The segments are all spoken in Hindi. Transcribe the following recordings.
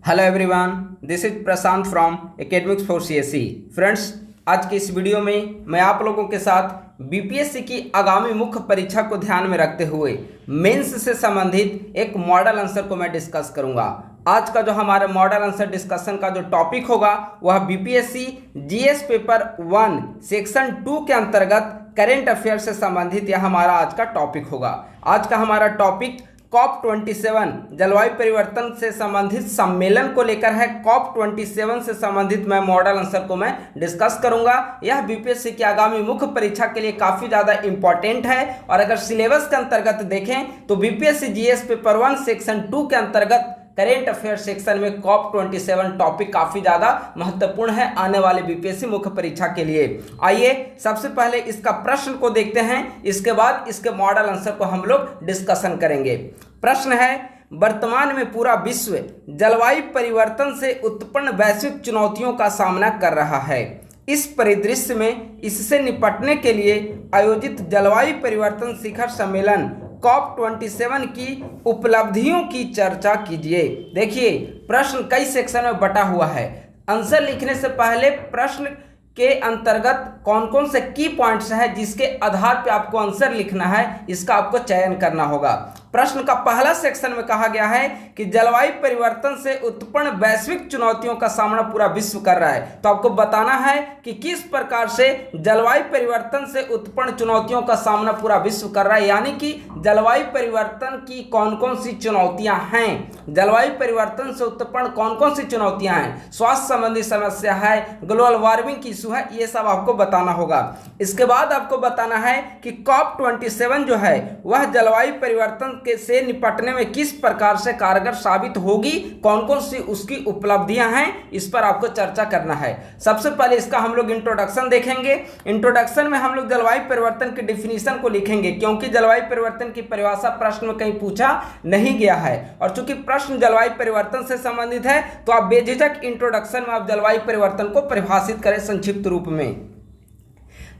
Hello everyone, this is Prashant from academics for CSE. Friends, आज की इस वीडियो में मैं आप लोगों के साथ बीपीएससी की आगामी मुख्य परीक्षा को ध्यान में रखते हुए मेंस से संबंधित एक मॉडल आंसर को मैं डिस्कस करूंगा। आज का जो हमारा मॉडल आंसर डिस्कशन का जो टॉपिक होगा वह बीपीएससी जीएस पेपर 1 सेक्शन 2 के अंतर्गत करेंट अफेयर से संबंधित यह हमारा आज का टॉपिक होगा। आज का हमारा टॉपिक COP27 जलवायु परिवर्तन से संबंधित सम्मेलन को लेकर है। COP27 से संबंधित मैं मॉडल आंसर को मैं डिस्कस करूंगा। यह बीपीएससी की आगामी मुख्य परीक्षा के लिए काफी ज्यादा इंपॉर्टेंट है और अगर सिलेबस के अंतर्गत देखें तो बीपीएससी जीएस पेपर 1 सेक्शन 2 के अंतर्गत करेंट अफेयर सेक्शन में COP27 टॉपिक काफी ज्यादा महत्वपूर्ण है आने वाले बीपीएससी मुख्य परीक्षा के लिए। आइए सबसे पहले इसका प्रश्न को देखते हैं, इसके बाद इसके मॉडल आंसर को हम लोग डिस्कशन करेंगे। प्रश्न है, वर्तमान में पूरा विश्व जलवायु परिवर्तन से उत्पन्न वैश्विक चुनौतियों का सामना कर रहा है। इस परिदृश्य में इससे निपटने के लिए आयोजित जलवायु परिवर्तन शिखर सम्मेलन COP27 की उपलब्धियों की चर्चा कीजिए। देखिए, प्रश्न कई सेक्शन में बटा हुआ है। आंसर लिखने से पहले प्रश्न के अंतर्गत कौन कौन से की पॉइंट्स हैं जिसके आधार पे आपको आंसर लिखना है, इसका आपको चयन करना होगा। प्रश्न का पहला सेक्शन में कहा गया है कि जलवायु परिवर्तन से उत्पन्न वैश्विक चुनौतियों का सामना पूरा विश्व कर रहा है। तो आपको बताना है कि किस प्रकार से जलवायु परिवर्तन से उत्पन्न चुनौतियों का सामना पूरा विश्व कर रहा है, यानी कि जलवायु परिवर्तन की कौन कौन सी चुनौतियां हैं। जलवायु परिवर्तन से उत्पन्न कौन कौन सी चुनौतियां हैं, स्वास्थ्य संबंधी समस्या है, ग्लोबल वार्मिंग की इशू है, ये सब आपको बताना होगा। इसके बाद आपको बताना है कि COP27 जो है वह जलवायु परिवर्तन से निपटने में किस प्रकार से कारगर साबित होगी, कौन कौन सी उसकी उपलब्धियां हैं, इस पर आपको चर्चा करना है। सबसे पहले इसका हम लोग इंट्रोडक्शन देखेंगे। इंट्रोडक्शन में हम लोग जलवायु परिवर्तन की डिफिनीशन को लिखेंगे, क्योंकि जलवायु परिवर्तन की परिभाषा प्रश्न में कहीं पूछा नहीं गया है और चूंकि प्रश्न जलवायु परिवर्तन से संबंधित है तो आप बेझिझक इंट्रोडक्शन में आप जलवायु परिवर्तन को परिभाषित करें संक्षिप्त रूप में।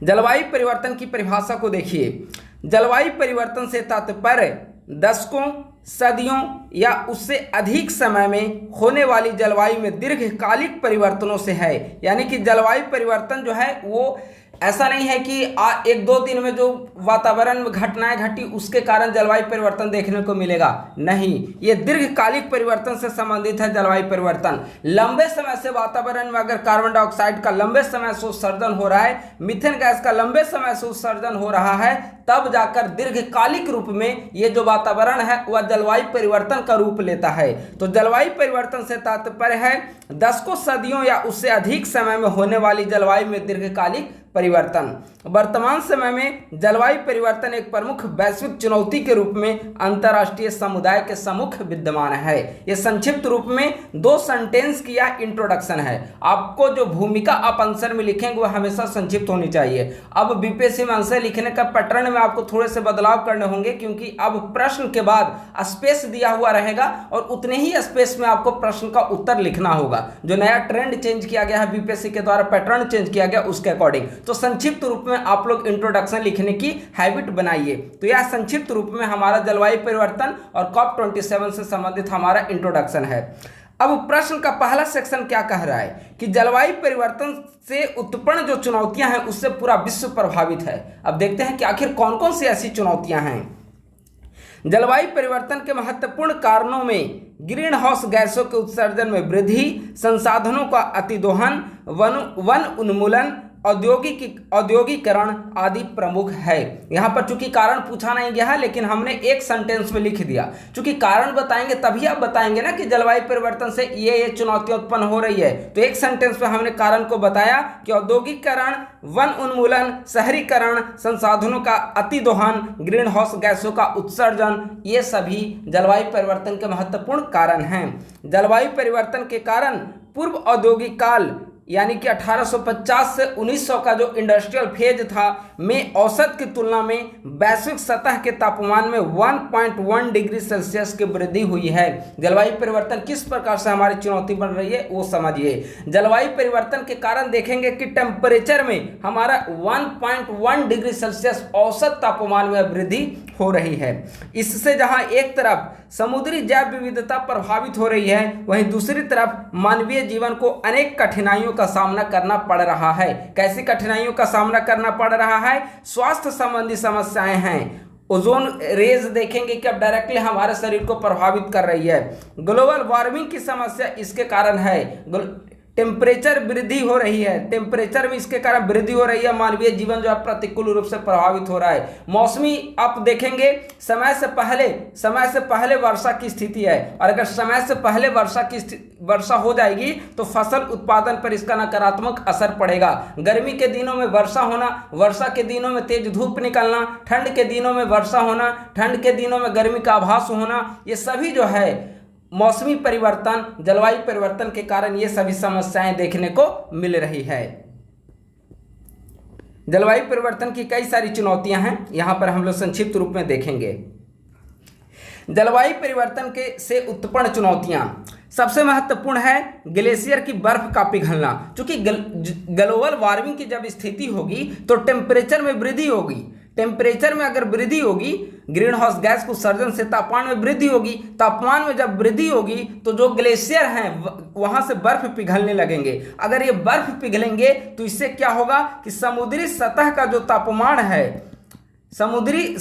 जलवायु परिवर्तन की परिभाषा को देखिए। जलवायु परिवर्तन से तात्पर्य दशकों, सदियों या उससे अधिक समय में होने वाली जलवायु में दीर्घकालिक परिवर्तनों से है। यानी कि जलवायु परिवर्तन जो है वो ऐसा नहीं है कि एक दो दिन में जो वातावरण में घटनाएं घटी उसके कारण जलवायु परिवर्तन देखने को मिलेगा, नहीं, ये दीर्घकालिक परिवर्तन से संबंधित है। जलवायु परिवर्तन लंबे समय से वातावरण में अगर कार्बन डाइऑक्साइड का लंबे समय से उत्सर्जन हो रहा है, मीथेन गैस का लंबे समय से उत्सर्जन हो रहा है, तब जाकर दीर्घकालिक रूप में ये जो वातावरण है वह जलवायु परिवर्तन का रूप लेता है। तो जलवायु परिवर्तन से तात्पर्य है दशकों, सदियों या उससे अधिक समय में होने वाली जलवायु में दीर्घकालिक परिवर्तन। वर्तमान समय में जलवायु परिवर्तन एक प्रमुख वैश्विक चुनौती के रूप में अंतर्राष्ट्रीय समुदाय के सम्मुख विद्यमान है। यह संक्षिप्त रूप में 2 सेंटेंस की यह इंट्रोडक्शन है। आपको जो भूमिका आप आंसर में लिखेंगे वह हमेशा संक्षिप्त होनी चाहिए। अब बीपीएससी में आंसर लिखने का पैटर्न में आपको थोड़े से बदलाव करने होंगे, क्योंकि अब प्रश्न के बाद स्पेस दिया हुआ रहेगा और उतने ही स्पेस में आपको प्रश्न का उत्तर लिखना होगा। जो नया ट्रेंड चेंज किया गया है बीपीएससी के द्वारा, पैटर्न चेंज किया गया उसके अकॉर्डिंग, तो संक्षिप्त रूप में आप लोग इंट्रोडक्शन लिखने की हैबिट बनाइए। तो यह संक्षिप्त रूप में हमारा जलवायु परिवर्तन और COP27 से संबंधित हमारा इंट्रोडक्शन है। अब प्रश्न का पहला सेक्शन क्या कह रहा है कि जलवायु परिवर्तन से उत्पन्न जो चुनौतियां हैं उससे पूरा विश्व प्रभावित है। अब देखते हैं कि आखिर कौन कौन सी ऐसी चुनौतियां हैं। जलवायु परिवर्तन के महत्वपूर्ण कारणों में ग्रीन हाउस गैसों के उत्सर्जन में वृद्धि, संसाधनों का अतिदोहन, वन उन्मूलन, औद्योगिकरण आदि प्रमुख है। यहाँ पर चूंकि कारण पूछा नहीं गया है लेकिन हमने एक सेंटेंस में लिख दिया। चूंकि कारण बताएंगे तभी आप बताएंगे ना कि जलवायु परिवर्तन से ये चुनौतियां उत्पन्न हो रही है। तो एक सेंटेंस में हमने कारण को बताया कि औद्योगिकरण, वन उन्मूलन, शहरीकरण, संसाधनों का अतिदोहन, ग्रीन हाउस गैसों का उत्सर्जन, ये सभी जलवायु परिवर्तन के महत्वपूर्ण कारण हैं। जलवायु परिवर्तन के कारण पूर्व औद्योगिक काल यानी कि 1850 से 1900 का जो इंडस्ट्रियल फेज था में औसत की तुलना में वैश्विक सतह के तापमान में 1.1 डिग्री सेल्सियस की वृद्धि हुई है। जलवायु परिवर्तन किस प्रकार से हमारी चुनौती बन रही है वो समझिए। जलवायु परिवर्तन के कारण देखेंगे कि टेम्परेचर में हमारा 1.1 डिग्री सेल्सियस औसत तापमान में वृद्धि हो रही है। इससे जहां एक तरफ समुद्री जैव विविधता प्रभावित हो रही है, वहीं दूसरी तरफ मानवीय जीवन को अनेक कठिनाइयों का सामना करना पड़ रहा है। कैसी कठिनाइयों का सामना करना पड़ रहा है? स्वास्थ्य संबंधी समस्याएं हैं। ओजोन रेज देखेंगे कि अब डायरेक्टली हमारे शरीर को प्रभावित कर रही है। ग्लोबल वार्मिंग की समस्या इसके कारण है। टेम्परेचर वृद्धि हो रही है, टेम्परेचर में इसके कारण वृद्धि हो रही है, मानवीय जीवन जो है प्रतिकूल रूप से प्रभावित हो रहा है। मौसमी आप देखेंगे समय से पहले वर्षा की स्थिति है, और अगर समय से पहले वर्षा हो जाएगी तो फसल उत्पादन पर इसका नकारात्मक असर पड़ेगा। गर्मी के दिनों में वर्षा होना, वर्षा के दिनों में तेज धूप निकलना, ठंड के दिनों में वर्षा होना, ठंड के दिनों में गर्मी का आभास होना, ये सभी जो है मौसमी परिवर्तन, जलवायु परिवर्तन के कारण ये सभी समस्याएं देखने को मिल रही है। जलवायु परिवर्तन की कई सारी चुनौतियां हैं, यहां पर हम लोग संक्षिप्त रूप में देखेंगे। जलवायु परिवर्तन से उत्पन्न चुनौतियां, सबसे महत्वपूर्ण है ग्लेशियर की बर्फ का पिघलना। क्योंकि ग्लोबल वार्मिंग की जब स्थिति होगी तो टेम्परेचर में वृद्धि होगी। टेम्परेचर में अगर वृद्धि होगी, ग्रीन हाउस गैस उत्सर्जन से तापमान में वृद्धि होगी। तापमान में जब वृद्धि होगी तो जो ग्लेशियर हैं वहां से बर्फ पिघलने लगेंगे। अगर ये बर्फ पिघलेंगे तो इससे क्या होगा कि समुद्री सतह का जो तापमान है, समुद्री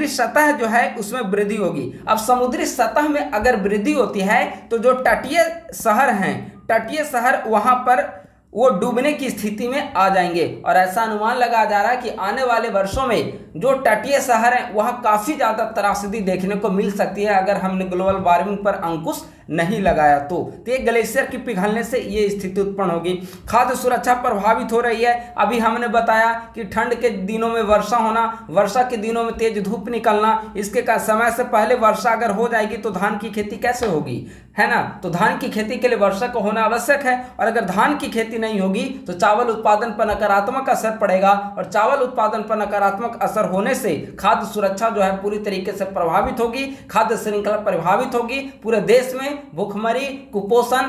सतह जो है उसमें वृद्धि होगी। अब समुद्री सतह में अगर वृद्धि होती है तो जो तटीय शहर वहां पर वो डूबने की स्थिति में आ जाएंगे। और ऐसा अनुमान लगाया जा रहा है कि आने वाले वर्षों में जो तटीय शहर हैं वहाँ काफ़ी ज़्यादा त्रासदी देखने को मिल सकती है अगर हमने ग्लोबल वार्मिंग पर अंकुश नहीं लगाया तो ये ग्लेशियर की पिघलने से ये स्थिति उत्पन्न होगी। खाद्य सुरक्षा प्रभावित हो रही है। अभी हमने बताया कि ठंड के दिनों में वर्षा होना, वर्षा के दिनों में तेज धूप निकलना, इसके कारण समय से पहले वर्षा अगर हो जाएगी तो धान की खेती कैसे होगी, है ना। तो धान की खेती के लिए वर्षा को होना आवश्यक है, और अगर धान की खेती नहीं होगी तो चावल उत्पादन पर नकारात्मक असर पड़ेगा, और चावल उत्पादन पर नकारात्मक असर होने से खाद्य सुरक्षा जो है पूरी तरीके से प्रभावित होगी, खाद्य श्रृंखला प्रभावित होगी। पूरे देश में भूखमरी, कुपोषण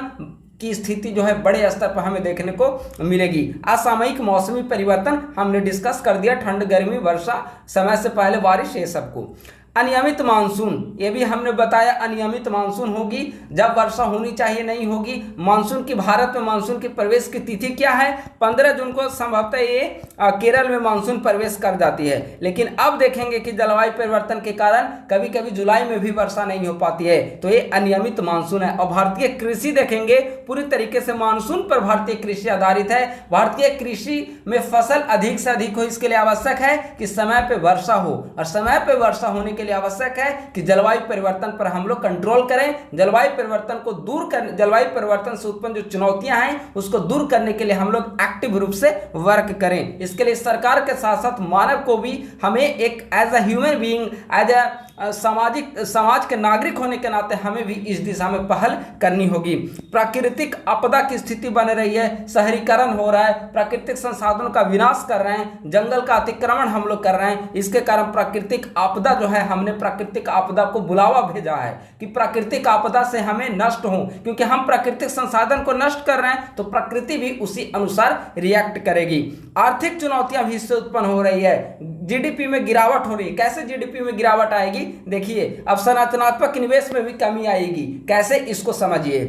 की स्थिति जो है बड़े स्तर पर हमें देखने को मिलेगी। असामयिक मौसमी परिवर्तन हमने डिस्कस कर दिया, ठंड, गर्मी, वर्षा, समय से पहले बारिश, ये सबको। अनियमित मानसून, ये भी हमने बताया, अनियमित मानसून होगी, जब वर्षा होनी चाहिए नहीं होगी। मानसून की, भारत में मानसून की प्रवेश की तिथि क्या है? 15 जून को संभवतः ये केरल में मानसून प्रवेश कर जाती है। लेकिन अब देखेंगे कि जलवायु परिवर्तन के कारण कभी कभी जुलाई में भी वर्षा नहीं हो पाती है, तो ये अनियमित मानसून है। और भारतीय कृषि देखेंगे, पूरी तरीके से मानसून पर भारतीय कृषि आधारित है। भारतीय कृषि में फसल अधिक से अधिक हो, इसके लिए आवश्यक है कि समय पर वर्षा हो, और समय पर वर्षा होने के लिए आवश्यक है कि जलवायु परिवर्तन पर हम लोग कंट्रोल करें। जलवायु परिवर्तन को दूर कर, जलवायु परिवर्तन से उत्पन्न जो चुनौतियां हैं उसको दूर करने के लिए हम लोग एक्टिव रूप से वर्क करें। इसके लिए सरकार के साथ साथ मानव को भी हमें एक as a human being, as a समाज के नागरिक होने के नाते हमें भी इस दिशा में पहल करनी होगी। प्राकृतिक आपदा की स्थिति बन रही है, शहरीकरण हो रहा है, प्राकृतिक संसाधनों का विनाश कर रहे हैं, जंगल का अतिक्रमण हम लोग कर रहे हैं। इसके कारण प्राकृतिक आपदा जो है, हमने प्राकृतिक आपदा को बुलावा भेजा है कि प्राकृतिक आपदा से हमें नष्ट हो, क्योंकि हम प्राकृतिक संसाधन को नष्ट कर रहे हैं तो प्रकृति भी उसी अनुसार रिएक्ट करेगी। आर्थिक चुनौतियां भी इससे उत्पन्न हो रही है। जीडीपी में गिरावट हो रही है। कैसे जीडीपी में गिरावट आएगी? देखिए, अब संरचनात्मक निवेश में भी कमी आएगी। कैसे, इसको समझिए।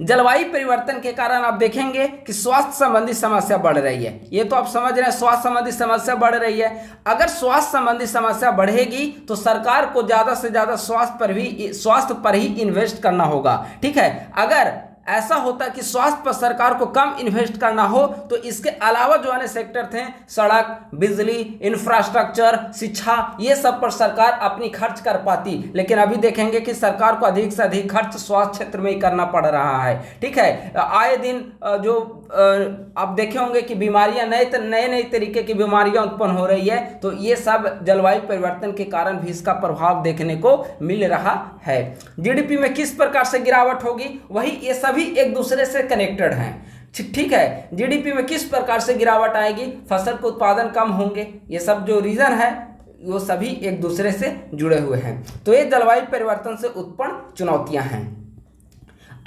जलवायु परिवर्तन के कारण आप देखेंगे कि स्वास्थ्य संबंधी समस्या बढ़ रही है। ये तो आप समझ रहे हैं, स्वास्थ्य संबंधी समस्या बढ़ रही है। अगर स्वास्थ्य संबंधी समस्या बढ़ेगी तो सरकार को ज्यादा से ज्यादा स्वास्थ्य पर ही इन्वेस्ट करना होगा। ठीक है, अगर ऐसा होता कि स्वास्थ्य पर सरकार को कम इन्वेस्ट करना हो तो इसके अलावा जो अन्य सेक्टर थे, सड़क, बिजली, इंफ्रास्ट्रक्चर, शिक्षा, ये सब पर सरकार अपनी खर्च कर पाती। लेकिन अभी देखेंगे कि सरकार को अधिक से अधिक खर्च स्वास्थ्य क्षेत्र में ही करना पड़ रहा है। ठीक है, आए दिन जो आप देखे होंगे कि बीमारियां, नए तरीके की बीमारियां उत्पन्न हो रही है, तो ये सब जलवायु परिवर्तन के कारण भी इसका प्रभाव देखने को मिल रहा है। जीडीपी में किस प्रकार से गिरावट होगी, वही ये सभी एक दूसरे से कनेक्टेड हैं। ठीक है, जीडीपी में किस प्रकार से गिरावट आएगी, फसल के उत्पादन कम होंगे, ये सब जो रीजन है वो सभी एक दूसरे से जुड़े हुए हैं। तो ये जलवायु परिवर्तन से उत्पन्न चुनौतियां हैं।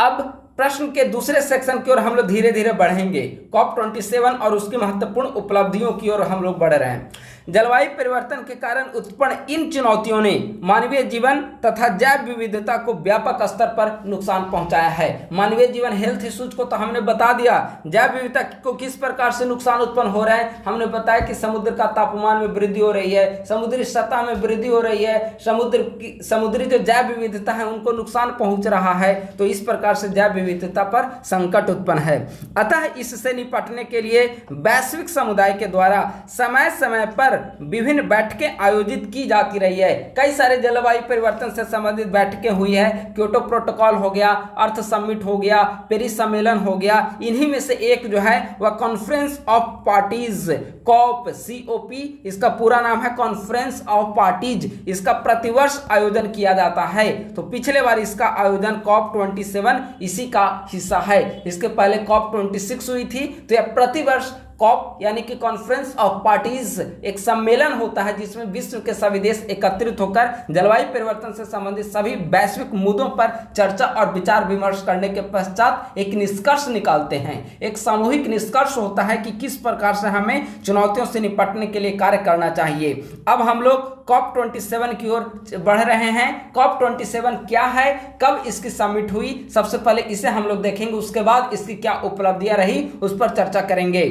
अब प्रश्न के दूसरे सेक्शन की ओर हम लोग धीरे धीरे बढ़ेंगे। COP27 और उसकी महत्वपूर्ण उपलब्धियों की ओर हम लोग बढ़ रहे हैं। जलवायु परिवर्तन के कारण उत्पन्न इन चुनौतियों ने मानवीय जीवन तथा जैव विविधता को व्यापक स्तर पर नुकसान पहुंचाया है। मानवीय जीवन हेल्थ इश्यूज को तो हमने बता दिया, जैव विविधता को किस प्रकार से नुकसान उत्पन्न हो रहा है हमने बताया कि समुद्र का तापमान में वृद्धि हो रही है, समुद्री सतह में वृद्धि हो रही है, समुद्री जो जैव विविधता है उनको नुकसान पहुंच रहा है। तो इस प्रकार से जैव विविधता पर संकट उत्पन्न है। अतः इससे निपटने के लिए वैश्विक समुदाय के द्वारा समय समय पर विभिन्न बैठकें आयोजित की जाती रही है। कई सारे जलवायु परिवर्तन से संबंधित बैठकें हुई है। क्योटो प्रोटोकॉल हो गया, अर्थ समिट हो गया, पेरिस सम्मेलन हो गया। इन्हीं में से एक जो है वह conference of parties, COP, COP, इसका पूरा नाम है कॉन्फ्रेंस ऑफ पार्टीज। इसका प्रतिवर्ष आयोजन किया जाता है। तो पिछले बार इसका आयोजन COP27 इसी का हिस्सा है। इसके पहले COP26 हुई थी। तो यह प्रतिवर्ष कॉप यानी कि कॉन्फ्रेंस ऑफ पार्टीज एक सम्मेलन होता है जिसमें विश्व के सभी देश एकत्रित होकर जलवायु परिवर्तन से संबंधित सभी वैश्विक मुद्दों पर चर्चा और विचार विमर्श करने के पश्चात एक निष्कर्ष निकालते हैं। एक सामूहिक निष्कर्ष होता है कि किस प्रकार से हमें चुनौतियों से निपटने के लिए कार्य करना चाहिए। अब हम लोग COP27 की ओर बढ़ रहे हैं। COP27 क्या है, कब इसकी समिट हुई, सबसे पहले इसे हम लोग देखेंगे, उसके बाद इसकी क्या उपलब्धियां रही उस पर चर्चा करेंगे।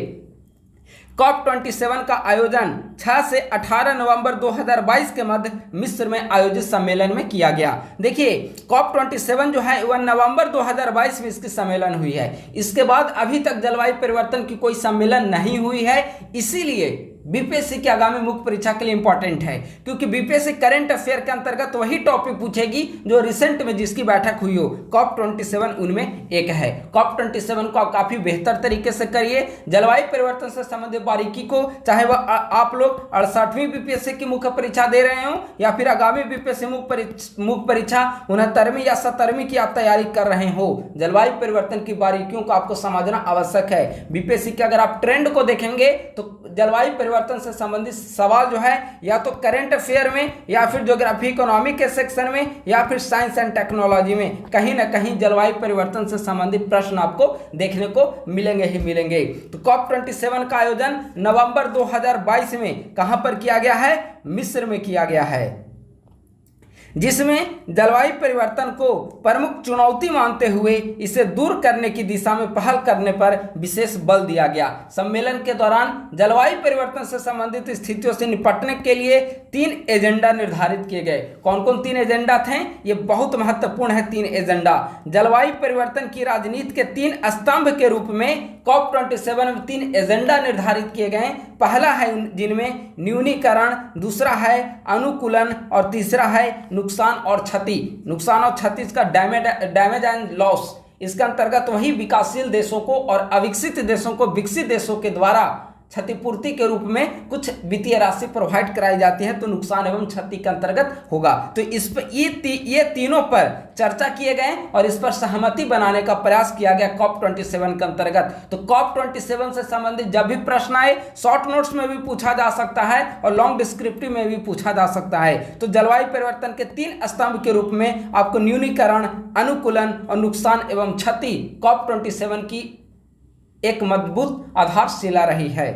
COP27 का आयोजन 6 से 18 नवंबर 2022 के मध्य मिस्र में आयोजित सम्मेलन में किया गया। देखिए COP27 जो है वह नवंबर 2022 में इसकी सम्मेलन हुई है। इसके बाद अभी तक जलवायु परिवर्तन की कोई सम्मेलन नहीं हुई है। इसीलिए बीपीएससी की आगामी मुख्य परीक्षा के लिए इंपॉर्टेंट है, क्योंकि बीपीएससी करंट अफेयर के अंतर्गत वही टॉपिक पूछेगी जो रिसेंट में जिसकी बैठक हुई हो। COP27 उनमें एक है। COP27 को आप काफी बेहतर तरीके से करिए। जलवायु परिवर्तन से संबंधित बारीकी को, चाहे वह आप लोग 68वीं बीपीएससी की मुख्य परीक्षा दे रहे हो या फिर आगामी बीपीएससी मुख्य परीक्षा 69वीं या 70वीं की आप तैयारी कर रहे हो, जलवायु परिवर्तन की बारीकियों को आपको समझना आवश्यक है। बीपीएससी के अगर आप ट्रेंड को देखेंगे तो जलवायु परिवर्तन से संबंधित सवाल जो है या तो करंट अफेयर में या फिर ज्योग्राफी इकोनॉमी के सेक्शन में या फिर साइंस एंड टेक्नोलॉजी में कहीं ना कहीं जलवायु परिवर्तन से संबंधित प्रश्न आपको देखने को मिलेंगे ही मिलेंगे। तो COP27 का आयोजन नवंबर 2022 में कहां पर किया गया है, मिस्र में किया गया है, जिसमें जलवायु परिवर्तन को प्रमुख चुनौती मानते हुए इसे दूर करने की दिशा में पहल करने पर विशेष बल दिया गया। सम्मेलन के दौरान जलवायु परिवर्तन से संबंधित स्थितियों से निपटने के लिए 3 एजेंडा निर्धारित किए गए। कौन कौन 3 एजेंडा थे, ये बहुत महत्वपूर्ण है। 3 एजेंडा जलवायु परिवर्तन की राजनीति के 3 स्तंभ के रूप में COP27 में 3 एजेंडा निर्धारित किए गए। पहला है जिनमें न्यूनीकरण, दूसरा है अनुकूलन और तीसरा है नुकसान और क्षति। नुकसान और क्षति का डैमेज एंड लॉस। इसके अंतर्गत वही विकासशील देशों को और अविकसित देशों को विकसित देशों के द्वारा क्षतिपूर्ति के रूप में कुछ वित्तीय राशि प्रोवाइड कराई जाती है, तो नुकसान एवं क्षति के अंतर्गत होगा। तो इस पर ये तीनों पर चर्चा किए गए और इस पर सहमति बनाने का प्रयास किया गया COP27 के अंतर्गत। तो COP27 से संबंधित जब भी प्रश्न आए, शॉर्ट नोट्स में भी पूछा जा सकता है और लॉन्ग डिस्क्रिप्टिव में भी पूछा जा सकता है। तो जलवायु परिवर्तन के 3 स्तंभ के रूप में आपको न्यूनीकरण, अनुकूलन और नुकसान एवं क्षति COP27 की एक मजबूत आधारशिला रही है।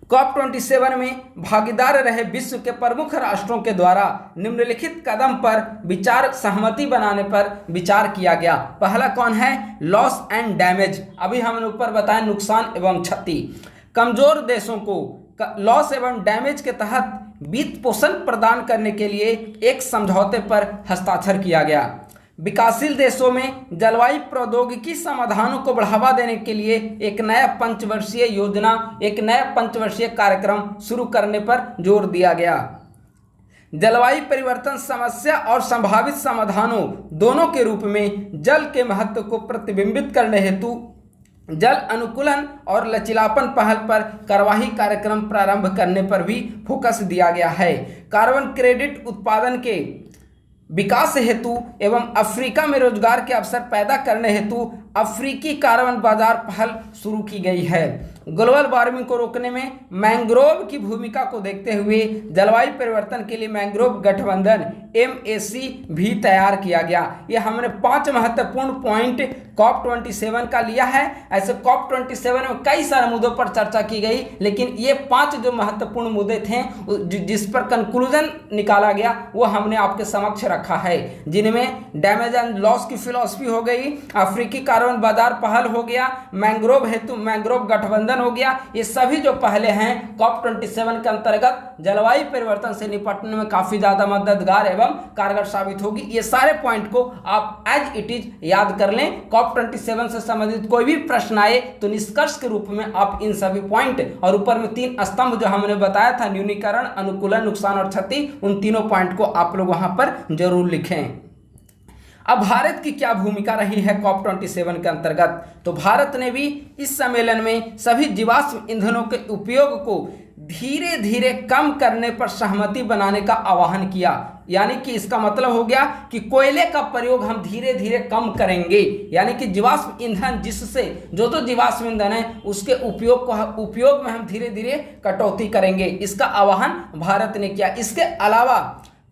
COP27 में भागीदार रहे विश्व के प्रमुख राष्ट्रों के द्वारा निम्नलिखित कदम पर विचार सहमति बनाने पर विचार किया गया। पहला कौन है, लॉस एंड डैमेज। अभी हमने ऊपर बताया नुकसान एवं क्षति। कमजोर देशों को लॉस एवं डैमेज के तहत वित्त पोषण प्रदान करने के लिए एक समझौते पर हस्ताक्षर किया गया। विकासशील देशों में जलवायु प्रौद्योगिकी समाधानों को बढ़ावा देने के लिए एक नया पंचवर्षीय योजना, एक नया पंचवर्षीय कार्यक्रम शुरू करने पर जोर दिया गया। जलवायु परिवर्तन समस्या और संभावित समाधानों दोनों के रूप में जल के महत्व को प्रतिबिंबित करने हेतु जल अनुकूलन और लचीलापन पहल पर कार्यवाही कार्यक्रम प्रारंभ करने पर भी फोकस दिया गया है। कार्बन क्रेडिट उत्पादन के विकास हेतु एवं अफ्रीका में रोजगार के अवसर पैदा करने हेतु अफ्रीकी कार्बन बाजार पहल शुरू की गई है। ग्लोबल वार्मिंग को रोकने में मैंग्रोव की भूमिका को देखते हुए जलवायु परिवर्तन के लिए मैंग्रोव गठबंधन MAC भी तैयार किया गया। ये हमने 5 महत्वपूर्ण पॉइंट COP27 का लिया है। ऐसे COP27 में कई सारे मुद्दों पर चर्चा की गई, लेकिन ये 5 जो महत्वपूर्ण मुद्दे थे जिस पर कंक्लूजन निकाला गया वो हमने आपके समक्ष रखा है, जिनमें डैमेज एंड लॉस की फिलॉसफी हो गई, अफ्रीकी कार्बन बाजार पहल हो गया, मैंग्रोव हेतु मैंग्रोव गठबंधन हो गया। ये सभी जो पहले हैं COP27 के अंतर्गत जलवायु परिवर्तन से निपटने में काफी ज्यादा मददगार एवं कारगर साबित होगी। ये सारे पॉइंट को आप एज इट इज याद कर लें। COP27 से संबंधित कोई भी प्रश्न आए तो निष्कर्ष के रूप में आप इन सभी पॉइंट और ऊपर में 3 स्तंभ जो हमने बताया था, न्यूनीकरण, अनुकूलन, नुकसान और क्षति, उन तीनों पॉइंट को आप लोग वहां पर जरूर लिखें। अब भारत की क्या भूमिका रही है COP27 के अंतर्गत? तो भारत ने भी इस सम्मेलन में सभी जीवाश्म ईंधनों के उपयोग को धीरे धीरे कम करने पर सहमति बनाने का आह्वान किया। यानी कि इसका मतलब हो गया कि कोयले का प्रयोग हम धीरे धीरे कम करेंगे, यानी कि जीवाश्म ईंधन जिससे जो जीवाश्म ईंधन है उसके उपयोग में हम धीरे धीरे कटौती करेंगे, इसका आह्वान भारत ने किया। इसके अलावा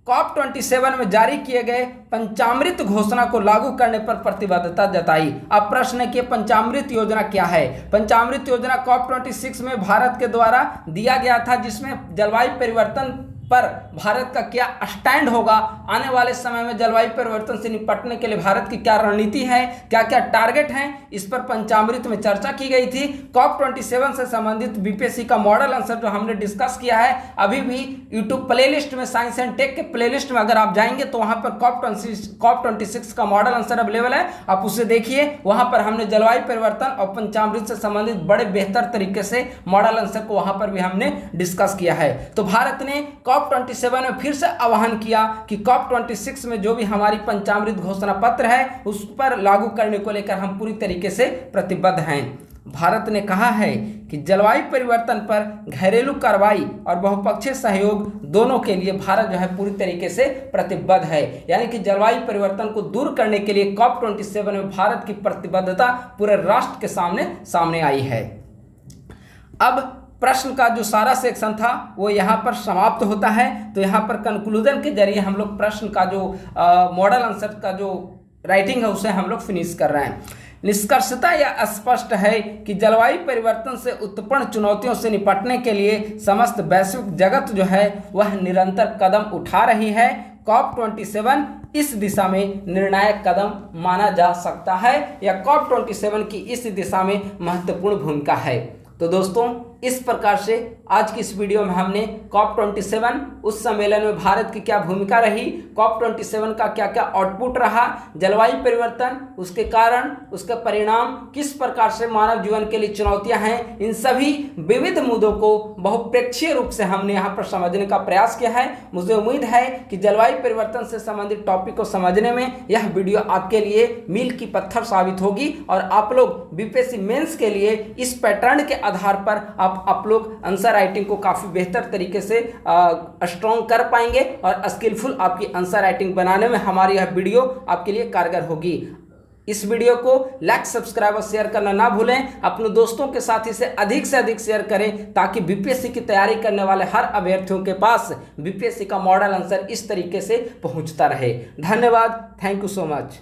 COP27 में जारी किए गए पंचामृत घोषणा को लागू करने पर प्रतिबद्धता जताई। अब प्रश्न है कि पंचामृत योजना क्या है? पंचामृत योजना COP26 में भारत के द्वारा दिया गया था, जिसमें जलवायु परिवर्तन पर भारत का क्या स्टैंड होगा, आने वाले समय में जलवायु परिवर्तन से निपटने के लिए भारत की क्या रणनीति है, क्या क्या टारगेट हैं, इस पर पंचामृत में चर्चा की गई थी। COP27 से संबंधित BPSC का मॉडल आंसर जो हमने डिस्कस किया है, अभी भी यूट्यूब प्लेलिस्ट में साइंस एंड टेक के प्लेलिस्ट में अगर आप जाएंगे तो वहां पर COP26 का मॉडल आंसर अवेलेबल है, आप उसे देखिए। वहां पर हमने जलवायु परिवर्तन और पंचामृत से संबंधित बड़े बेहतर तरीके से मॉडल आंसर को वहां पर भी हमने डिस्कस किया है। तो भारत ने COP27 में फिर से आह्वान किया कि COP26 में जो भी हमारी पंचामृत घोषणा पत्र है उस पर लागू करने को लेकर हम पूरी तरीके से प्रतिबद्ध हैं। भारत ने कहा है कि जलवायु परिवर्तन पर घरेलू कार्रवाई और बहुपक्षीय सहयोग दोनों के लिए भारत जो है पूरी तरीके से प्रतिबद्ध है। यानी कि जलवायु परिवर्तन को दूर करने के लिए COP27 में भारत की प्रतिबद्धता पूरे राष्ट्र के सामने आई है। अब प्रश्न का जो सारा सेक्शन था वो यहाँ पर समाप्त होता है। तो यहाँ पर कंक्लूजन के जरिए हम लोग प्रश्न का जो मॉडल आंसर का जो राइटिंग है उसे हम लोग फिनिश कर रहे हैं। निष्कर्षता यह स्पष्ट है कि जलवायु परिवर्तन से उत्पन्न चुनौतियों से निपटने के लिए समस्त वैश्विक जगत जो है वह निरंतर कदम उठा रही है। COP27 इस दिशा में निर्णायक कदम माना जा सकता है, या COP27 की इस दिशा में महत्वपूर्ण भूमिका है। तो दोस्तों, इस प्रकार से आज की इस वीडियो में हमने COP27 उस सम्मेलन में भारत की क्या भूमिका रही, COP27 का क्या क्या आउटपुट रहा, जलवायु परिवर्तन, उसके कारण, उसके परिणाम, किस प्रकार से मानव जीवन के लिए चुनौतियां हैं, इन सभी विविध मुद्दों को बहुप्रेक्षीय रूप से हमने यहाँ पर समझने का प्रयास किया है। मुझे उम्मीद है कि जलवायु परिवर्तन से संबंधित टॉपिक को समझने में यह वीडियो आपके लिए मील की पत्थर साबित होगी और आप लोग BPSC मेंस के लिए इस पैटर्न के आधार पर आप लोग आंसर राइटिंग को काफ़ी बेहतर तरीके से स्ट्रॉन्ग कर पाएंगे और स्किलफुल आपकी आंसर राइटिंग बनाने में हमारी यह वीडियो आपके लिए कारगर होगी। इस वीडियो को लाइक, सब्सक्राइब और शेयर करना ना भूलें। अपने दोस्तों के साथ इसे अधिक से अधिक शेयर करें ताकि BPSC की तैयारी करने वाले हर अभ्यर्थियों के पास BPSC का मॉडल आंसर इस तरीके से पहुंचता रहे। धन्यवाद। Thank you so much.